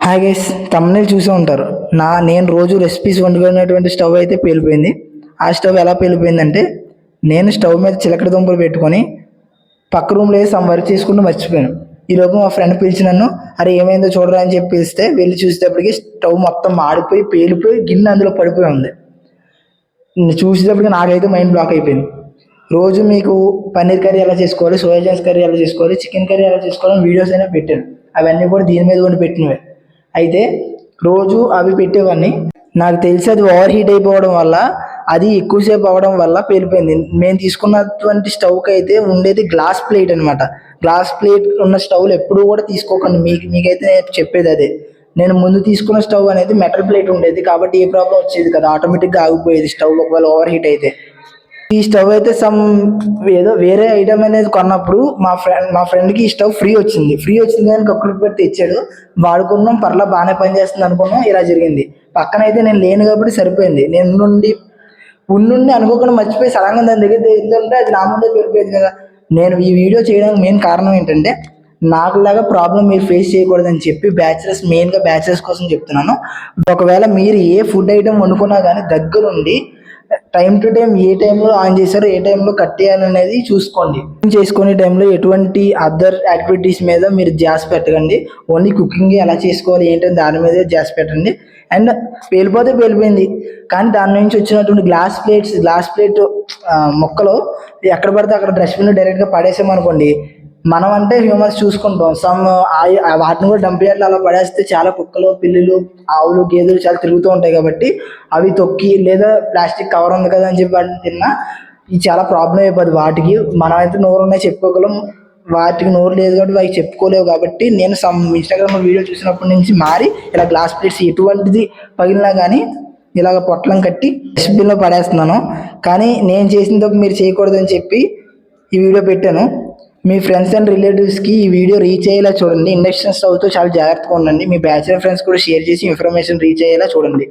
Hi guys, తమ్ముళ్ళు చూసే ఉంటారు. నేను రోజు రెసిపీస్ వండుకునేటువంటి స్టవ్ అయితే పేలిపోయింది. ఆ స్టవ్ ఎలా పేలిపోయిందంటే, నేను స్టవ్ మీద చిలకడ దుంపలు పెట్టుకొని పక్క రూమ్లో వేసి వర్క్ చేసుకుంటూ మర్చిపోయాను. ఈలోపు మా ఫ్రెండ్ పిలిచి నన్ను, అరే ఏమైందో చూడరా అని చెప్పి పిలిస్తే వెళ్ళి చూసేటప్పటికి స్టవ్ మొత్తం మాడిపోయి పేలిపోయి గిన్నె అందులో పడిపోయి ఉంది. చూసేటప్పటికి నాకైతే మైండ్ బ్లాక్ అయిపోయింది. రోజు మీకు పన్నీర్ కర్రీ ఎలా చేసుకోవాలి, సోయా చంక్స్ కర్రీ ఎలా చేసుకోవాలి, చికెన్ కర్రీ ఎలా చేసుకోవాలని వీడియోస్ అయినా పెట్టాను. అవన్నీ కూడా దీని మీద వండి పెట్టినవే. అయితే రోజు అవి పెట్టేవాడిని. నాకు తెలిసి అది ఓవర్ హీట్ అయిపోవడం వల్ల, అది ఎక్కువసేపు అవ్వడం వల్ల పేలిపోయింది. మేము తీసుకున్నటువంటి స్టవ్కి అయితే ఉండేది గ్లాస్ ప్లేట్ అనమాట. గ్లాస్ ప్లేట్ ఉన్న స్టవ్లు ఎప్పుడూ కూడా తీసుకోకండి. మీకైతే నేను చెప్పేది అదే. నేను ముందు తీసుకున్న స్టవ్ అనేది మెటల్ ప్లేట్ ఉండేది కాబట్టి ఏ ప్రాబ్లం వచ్చేది కదా, ఆటోమేటిక్గా ఆగిపోయేది స్టవ్ ఒకవేళ ఓవర్ హీట్ అయితే. ఈ స్టవ్ అయితే ఏదో వేరే ఐటమ్ అనేది కొన్నప్పుడు మా ఫ్రెండ్కి ఈ స్టవ్ ఫ్రీ వచ్చింది కానీ కక్కులు పెడితే ఇచ్చాడు. వాడుకున్నాం, పర్లా బాగానే పనిచేస్తుంది అనుకున్నాం. ఇలా జరిగింది. పక్కన అయితే నేను లేను కాబట్టి సరిపోయింది. నేను ఉండి అనుకోకుండా మర్చిపోయి సడన్గా దాని దగ్గర ఏంటంటే అది నా ముందే పెరిపోయింది కదా. నేను ఈ వీడియో చేయడానికి మెయిన్ కారణం ఏంటంటే, నాకులాగా ప్రాబ్లం మీరు ఫేస్ చేయకూడదని చెప్పి మెయిన్గా బ్యాచిలర్స్ కోసం చెప్తున్నాను. ఒకవేళ మీరు ఏ ఫుడ్ ఐటమ్ వండుకున్నా కానీ దగ్గరుండి టైం టు టైం ఏ టైంలో ఆన్ చేశారో, ఏ టైంలో కట్ చేయాలనేది చూసుకోండి. చేసుకునే టైంలో ఎటువంటి అదర్ యాక్టివిటీస్ మీద మీరు ధ్యాస పెట్టకండి. ఓన్లీ కుకింగ్ ఎలా చేసుకోవాలి ఏంటని దాని మీదే ధ్యాస పెట్టండి. అండ్ పేలిపోతే పేలిపోయింది, కానీ దాని నుంచి వచ్చినటువంటి గ్లాస్ ప్లేట్ మొక్కలు ఎక్కడ పడితే అక్కడ డస్ట్బిన్లో డైరెక్ట్గా పడేసామనుకోండి, మనం అంటే హ్యూమన్స్ చూసుకుంటాం. వాటిని కూడా డంప్ యార్డ్లో అలా పడేస్తే చాలా కుక్కలు, పిల్లులు, ఆవులు, గేదెలు చాలా తిరుగుతూ ఉంటాయి కాబట్టి అవి తొక్కి, లేదా ప్లాస్టిక్ కవర్ ఉంది కదా అని చెప్పి వాటిని తిన్నా ఇది చాలా ప్రాబ్లం అయిపోద్ది వాటికి. మనమైతే నోరు ఉన్నాయి చెప్పుకోగలం, వాటికి నోరు లేదు కాబట్టి వాటికి చెప్పుకోలేవు. కాబట్టి నేను ఇన్స్టాగ్రామ్లో వీడియో చూసినప్పటి నుంచి మారి ఇలా గ్లాస్ ప్లేట్స్ ఎటువంటిది పగిలినా కానీ ఇలాగ పొట్లం కట్టి డస్ట్బిన్లో పడేస్తున్నాను. కానీ నేను చేసిన తప్పు మీరు చేయకూడదని చెప్పి ఈ వీడియో పెట్టాను. మీ ఫ్రెండ్స్ అండ్ రిలేటివ్స్కి ఈ వీడియో రీచ్ అయ్యేలా చూడండి. ఇండక్షన్ స్టవ్తో చాలా జాగ్రత్తగా ఉండండి. మీ బ్యాచిలర్ ఫ్రెండ్స్ కూడా షేర్ చేసి ఇన్ఫర్మేషన్ రీచ్ అయ్యేలా చూడండి.